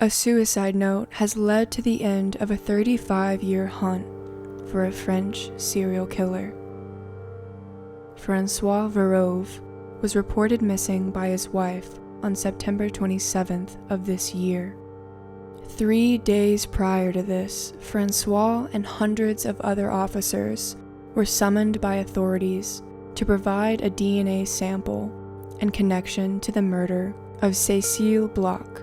A suicide note has led to the end of a 35-year hunt for a French serial killer. François Vérove was reported missing by his wife on September 27th of this year. 3 days prior to this, François and hundreds of other officers were summoned by authorities to provide a DNA sample in connection to the murder of Cécile Bloch.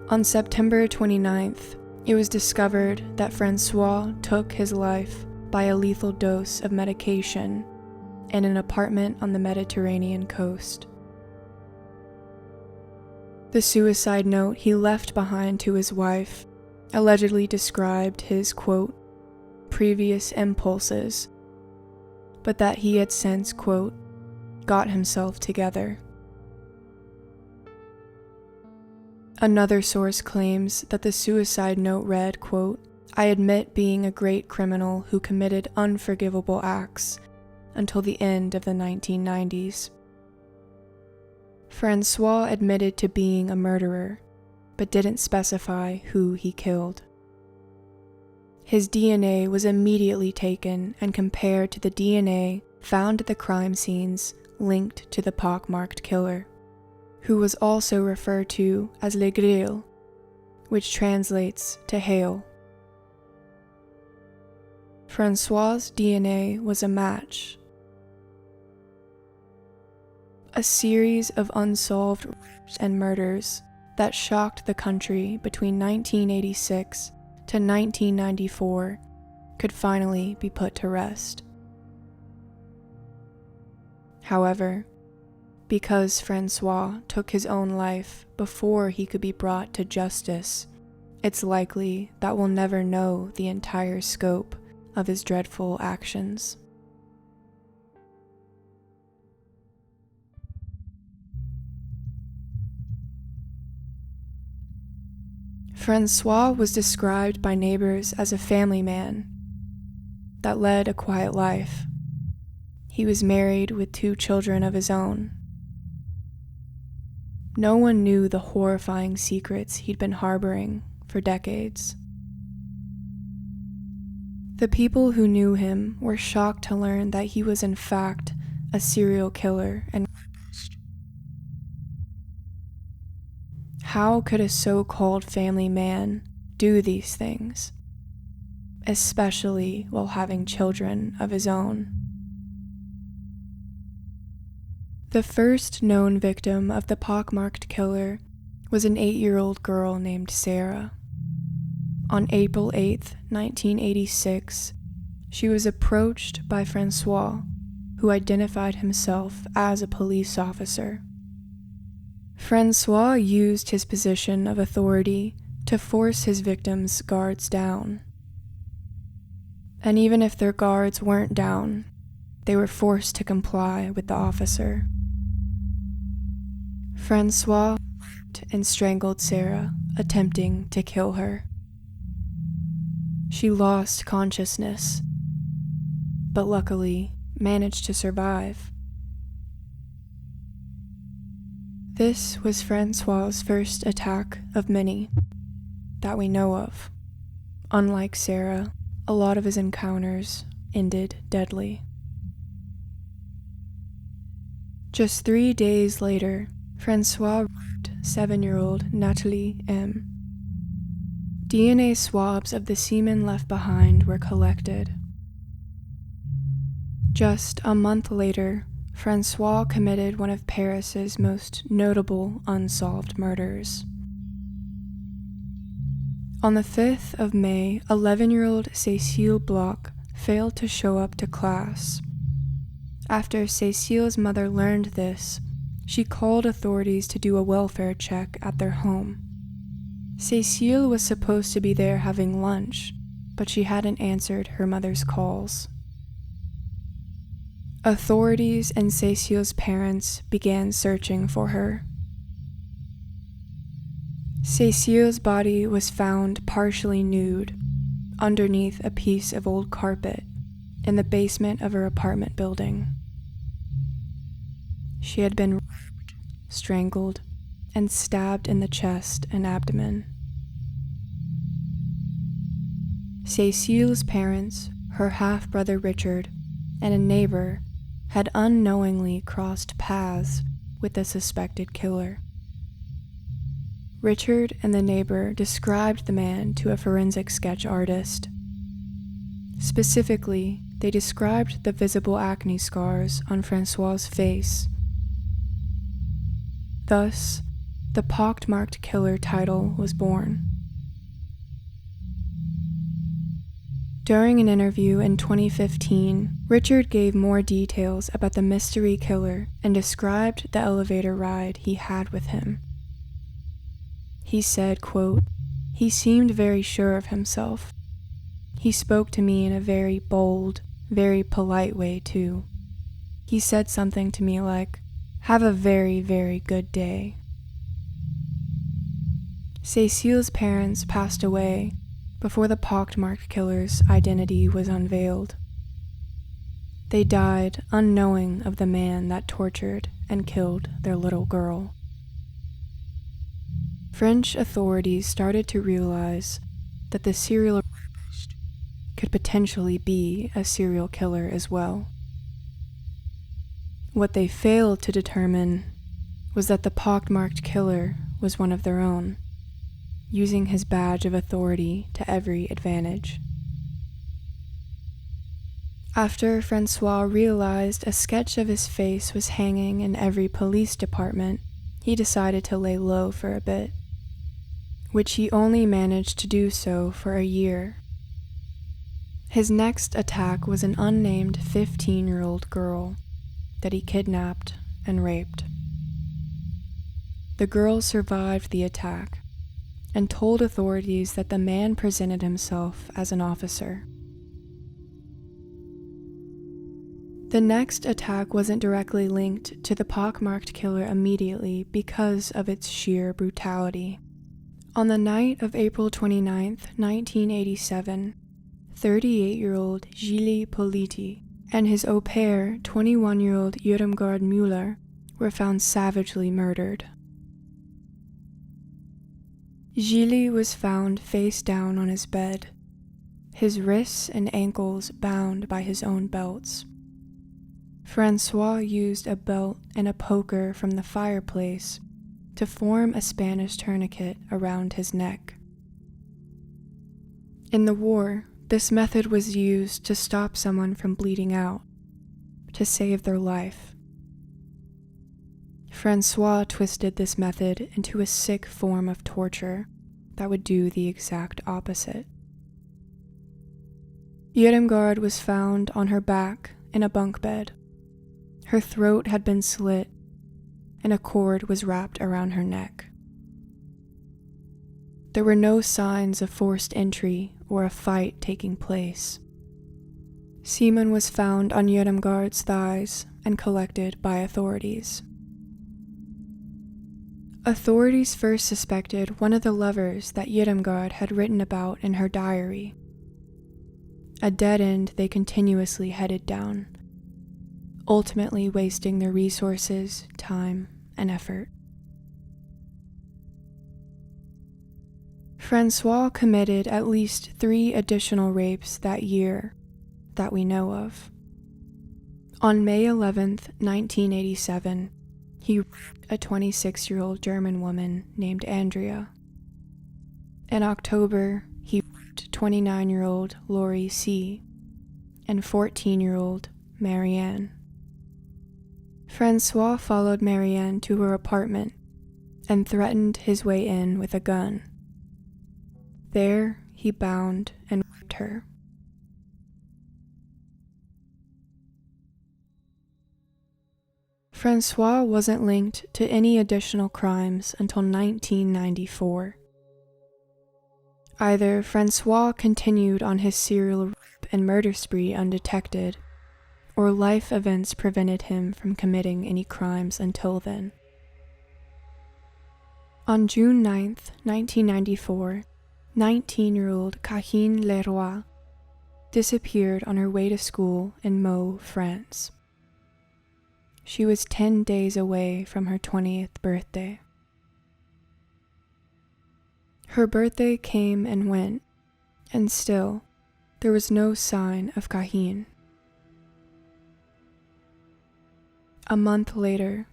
On September 29th, it was discovered that François took his life by a lethal dose of medication in an apartment on the Mediterranean coast. The suicide note he left behind to his wife allegedly described his, quote, previous impulses, but that he had since, quote, got himself together. Another source claims that the suicide note read, quote, I admit being a great criminal who committed unforgivable acts until the end of the 1990s. François admitted to being a murderer, but didn't specify who he killed. His DNA was immediately taken and compared to the DNA found at the crime scenes linked to the Pockmarked Killer, who was also referred to as le Grele, which translates to hail. François' DNA was a match. A series of unsolved and murders that shocked the country between 1986 to 1994 could finally be put to rest. However, because François took his own life before he could be brought to justice, it's likely that we'll never know the entire scope of his dreadful actions. François was described by neighbors as a family man that led a quiet life. He was married with 2 children of his own. No one knew the horrifying secrets he'd been harboring for decades. The people who knew him were shocked to learn that he was in fact a serial killer and how could a so-called family man do these things, especially while having children of his own? The first known victim of the Pockmarked Killer was an 8-year-old girl named Sarah. On April 8, 1986, she was approached by François, who identified himself as a police officer. François used his position of authority to force his victims' guards down. And even if their guards weren't down, they were forced to comply with the officer. François raped and strangled Sarah, attempting to kill her. She lost consciousness, but luckily managed to survive. This was François' first attack of many that we know of. Unlike Sarah, a lot of his encounters ended deadly. Just 3 days later, François raped 7-year-old Nathalie M. DNA swabs of the semen left behind were collected. Just a month later, François committed one of Paris's most notable unsolved murders. On the 5th of May, 11-year-old Cécile Bloch failed to show up to class. After Cécile's mother learned this, she called authorities to do a welfare check at their home. Cécile was supposed to be there having lunch, but she hadn't answered her mother's calls. Authorities and Cécile's parents began searching for her. Cécile's body was found partially nude underneath a piece of old carpet in the basement of her apartment building. She had been raped, strangled, and stabbed in the chest and abdomen. Cécile's parents, her half-brother Richard, and a neighbor had unknowingly crossed paths with the suspected killer. Richard and the neighbor described the man to a forensic sketch artist. Specifically, they described the visible acne scars on François' face. Thus, the Pockmarked Killer title was born. During an interview in 2015, Richard gave more details about the mystery killer and described the elevator ride he had with him. He said, quote, "He seemed very sure of himself. He spoke to me in a very bold, very polite way too. He said something to me like, 'Have a very, very good day.'" Cécile's parents passed away before the Pockmarked Killer's identity was unveiled. They died unknowing of the man that tortured and killed their little girl. French authorities started to realize that the serial rapist could potentially be a serial killer as well. What they failed to determine was that the Pockmarked Killer was one of their own, using his badge of authority to every advantage. After François realized a sketch of his face was hanging in every police department, he decided to lay low for a bit, which he only managed to do so for a year. His next attack was an unnamed 15-year-old girl that he kidnapped and raped. The girl survived the attack and told authorities that the man presented himself as an officer. The next attack wasn't directly linked to the Pockmarked Killer immediately because of its sheer brutality. On the night of April 29, 1987, 38-year-old Gilles Politi and his au pair, 21-year-old Irmgard Müller, were found savagely murdered. Gilles was found face down on his bed, his wrists and ankles bound by his own belts. François used a belt and a poker from the fireplace to form a Spanish tourniquet around his neck. In the war, this method was used to stop someone from bleeding out, to save their life. François twisted this method into a sick form of torture that would do the exact opposite. Irmgard was found on her back in a bunk bed. Her throat had been slit, and a cord was wrapped around her neck. There were no signs of forced entry or a fight taking place. Semen was found on Irmgard's thighs and collected by authorities. Authorities first suspected one of the lovers that Irmgard had written about in her diary, a dead end they continuously headed down, ultimately wasting their resources, time, and effort. François committed at least 3 additional rapes that year that we know of. On May 11, 1987, he raped a 26-year-old German woman named Andrea. In October, he raped 29-year-old Lori C. and 14-year-old Marianne. François followed Marianne to her apartment and threatened his way in with a gun. There, he bound and raped her. François wasn't linked to any additional crimes until 1994. Either François continued on his serial rape and murder spree undetected, or life events prevented him from committing any crimes until then. On June 9, 1994, 19-year-old Cahin Leroy disappeared on her way to school in Meaux, France. She was 10 days away from her 20th birthday. Her birthday came and went, and still, there was no sign of Cahin. A month later,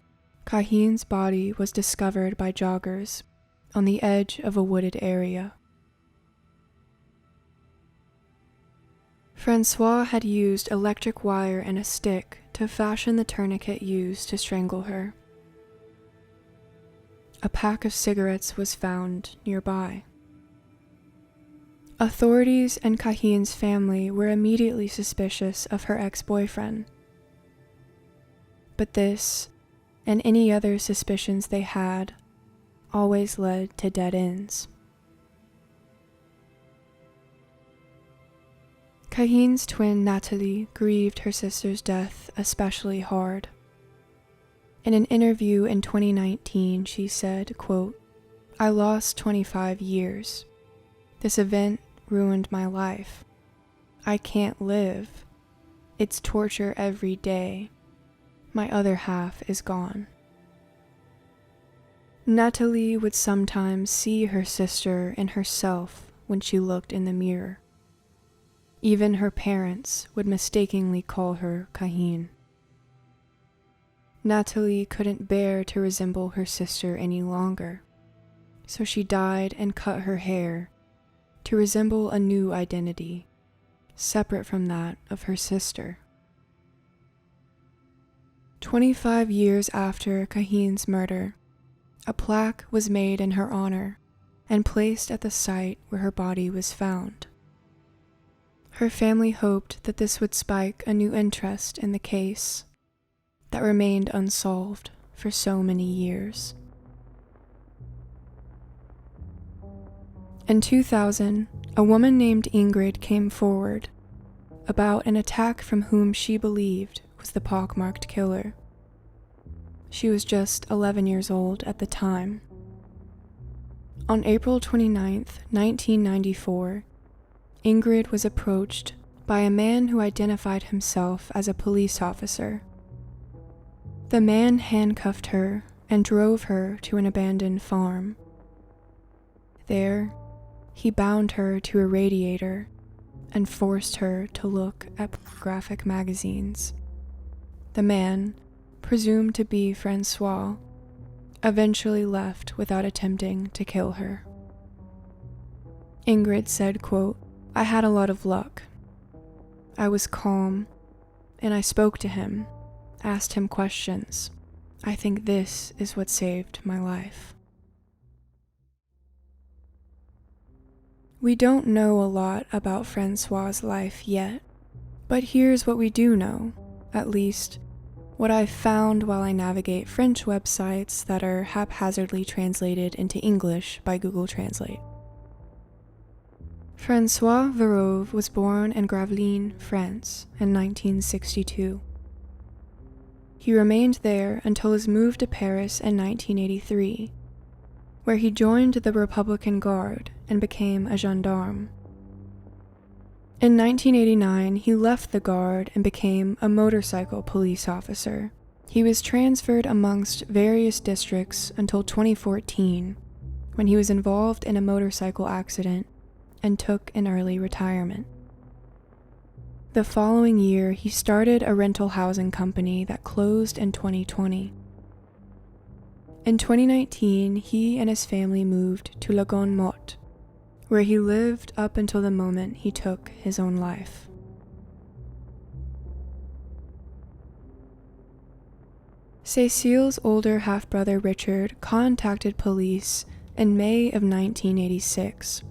Cahin's body was discovered by joggers on the edge of a wooded area. François had used electric wire and a stick to fashion the tourniquet used to strangle her. A pack of cigarettes was found nearby. Authorities and Cahin's family were immediately suspicious of her ex-boyfriend. But this, and any other suspicions they had, always led to dead ends. Cahin's twin Natalie grieved her sister's death especially hard. In an interview in 2019, she said, quote, "I lost 25 years. This event ruined my life. I can't live. It's torture every day. My other half is gone." Natalie would sometimes see her sister in herself when she looked in the mirror. Even her parents would mistakenly call her Cahin. Natalie couldn't bear to resemble her sister any longer, so she dyed and cut her hair to resemble a new identity, separate from that of her sister. 25 years after Cahin's murder, a plaque was made in her honor and placed at the site where her body was found. Her family hoped that this would spike a new interest in the case that remained unsolved for so many years. In 2000, a woman named Ingrid came forward about an attack from whom she believed was the Pockmarked Killer. She was just 11 years old at the time. On April 29, 1994, Ingrid was approached by a man who identified himself as a police officer. The man handcuffed her and drove her to an abandoned farm. There, he bound her to a radiator and forced her to look at pornographic magazines. The man, presumed to be François, eventually left without attempting to kill her. Ingrid said, quote, "I had a lot of luck. I was calm, and I spoke to him, asked him questions. I think this is what saved my life." We don't know a lot about François' life yet, but here's what we do know, at least what I've found while I navigate French websites that are haphazardly translated into English by Google Translate. François Vérove was born in Grele, France in 1962. He remained there until his move to Paris in 1983, where he joined the Republican Guard and became a gendarme. In 1989, he left the Guard and became a motorcycle police officer. He was transferred amongst various districts until 2014, when he was involved in a motorcycle accident and took an early retirement. The following year, he started a rental housing company that closed in 2020. In 2019, he and his family moved to La Gonne-Motte, where he lived up until the moment he took his own life. Cécile's older half-brother Richard contacted police in May of 1986.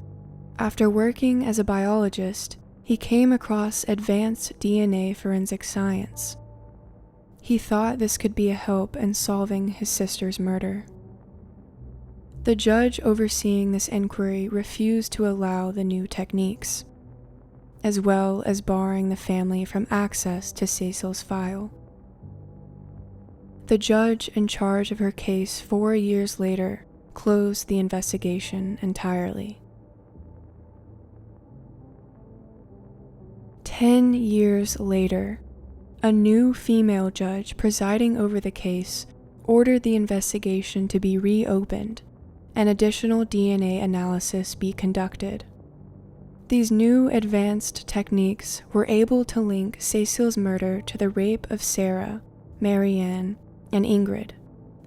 After working as a biologist, he came across advanced DNA forensic science. He thought this could be a help in solving his sister's murder. The judge overseeing this inquiry refused to allow the new techniques, as well as barring the family from access to Cécile's file. The judge in charge of her case 4 years later closed the investigation entirely. 10 years later, a new female judge presiding over the case ordered the investigation to be reopened and additional DNA analysis be conducted. These new advanced techniques were able to link Cécile's murder to the rape of Sarah, Marianne, and Ingrid,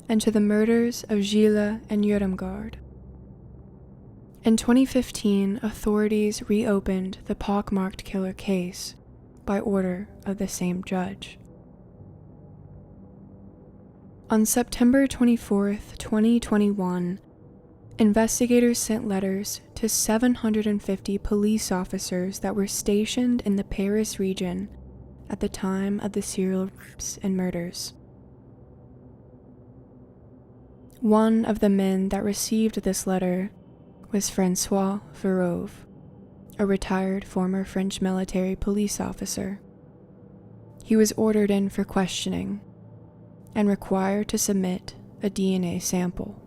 and to the murders of Grele and Jørmungard. In 2015, authorities reopened the Pockmarked Killer case by order of the same judge. On September 24, 2021, investigators sent letters to 750 police officers that were stationed in the Paris region at the time of the serial rapes and murders. One of the men that received this letter was François Vérove, a retired former French military police officer. He was ordered in for questioning and required to submit a DNA sample.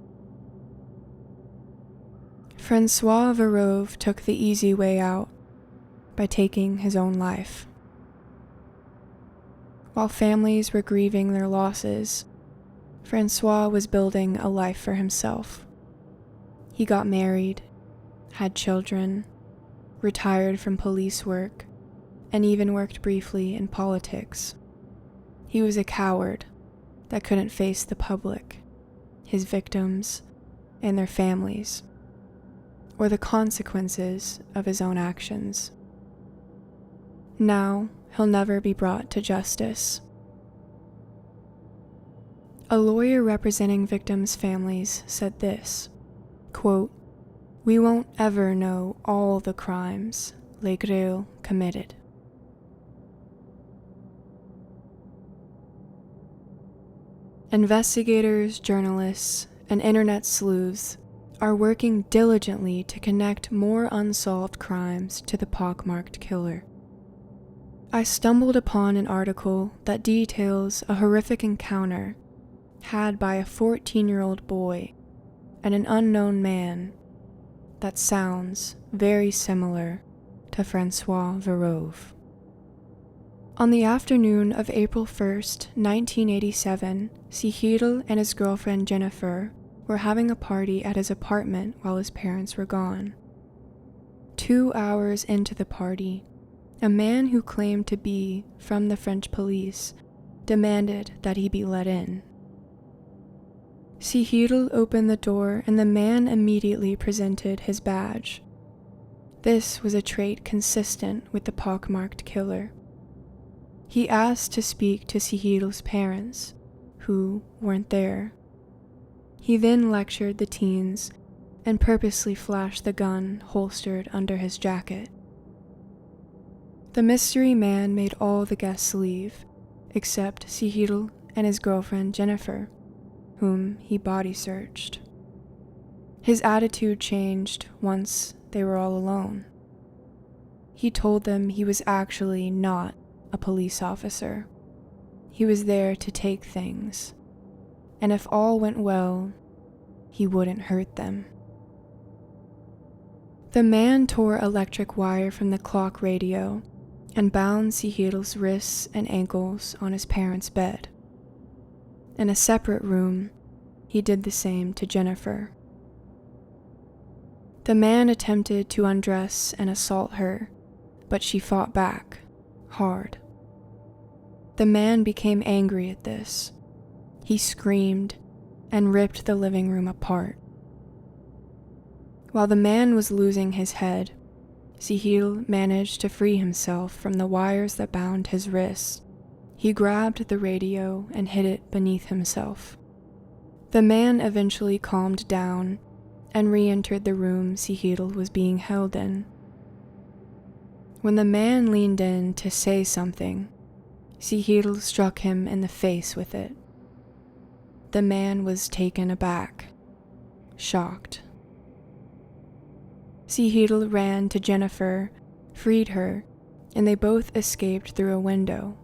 François Vérove took the easy way out by taking his own life. While families were grieving their losses, François was building a life for himself. He got married, had children, retired from police work, and even worked briefly in politics. He was a coward that couldn't face the public, his victims, and their families, or the consequences of his own actions. Now, he'll never be brought to justice. A lawyer representing victims' families said this, quote, "We won't ever know all the crimes les Grele committed." Investigators, journalists, and internet sleuths are working diligently to connect more unsolved crimes to the Pockmarked Killer. I stumbled upon an article that details a horrific encounter had by a 14-year-old boy and an unknown man that sounds very similar to François Vérove. On the afternoon of April 1st, 1987, Cécile and his girlfriend Jennifer were having a party at his apartment while his parents were gone. 2 hours into the party, a man who claimed to be from the French police demanded that he be let in. Cécile opened the door and the man immediately presented his badge. This was a trait consistent with the Pockmarked Killer. He asked to speak to Cécile's parents, who weren't there. He then lectured the teens and purposely flashed the gun holstered under his jacket. The mystery man made all the guests leave, except Cécile and his girlfriend Jennifer, whom he body searched. His attitude changed once they were all alone. He told them he was actually not a police officer. He was there to take things, and if all went well, he wouldn't hurt them. The man tore electric wire from the clock radio and bound Cécile's wrists and ankles on his parents' bed. In a separate room, he did the same to Jennifer. The man attempted to undress and assault her, but she fought back, hard. The man became angry at this. He screamed and ripped the living room apart. While the man was losing his head, Cécile managed to free himself from the wires that bound his wrists. He grabbed the radio and hid it beneath himself. The man eventually calmed down and re-entered the room Cécile was being held in. When the man leaned in to say something, Cécile struck him in the face with it. The man was taken aback, shocked. Cécile ran to Jennifer, freed her, and they both escaped through a window.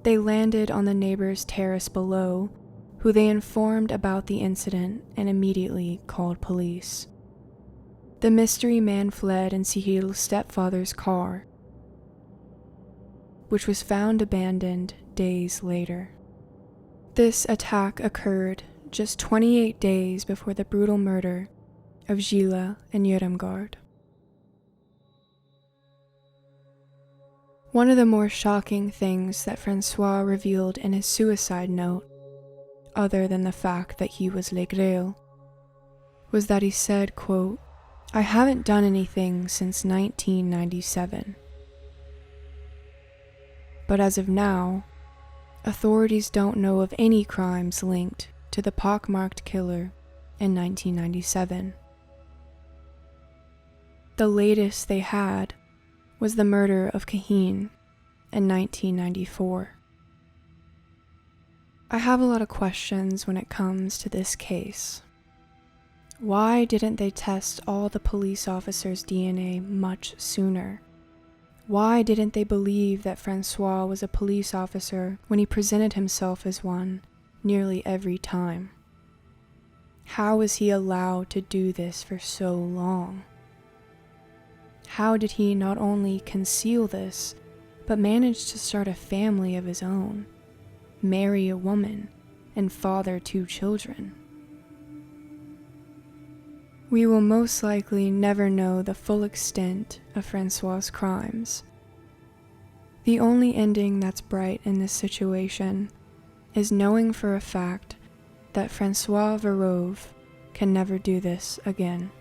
They landed on the neighbor's terrace below, who they informed about the incident and immediately called police. The mystery man fled in Cécile's stepfather's car, which was found abandoned days later. This attack occurred just 28 days before the brutal murder of Grele and Nuremberg. One of the more shocking things that François revealed in his suicide note, other than the fact that he was le Grele, was that he said, quote, "I haven't done anything since 1997. But as of now, authorities don't know of any crimes linked to the Pockmarked Killer in 1997. The latest they had was the murder of Cahin in 1994. I have a lot of questions when it comes to this case. Why didn't they test all the police officers' DNA much sooner? Why didn't they believe that François was a police officer when he presented himself as one nearly every time? How was he allowed to do this for so long? How did he not only conceal this, but manage to start a family of his own, marry a woman, and father 2 children? We will most likely never know the full extent of François' crimes. The only ending that's bright in this situation is knowing for a fact that François Vérove can never do this again.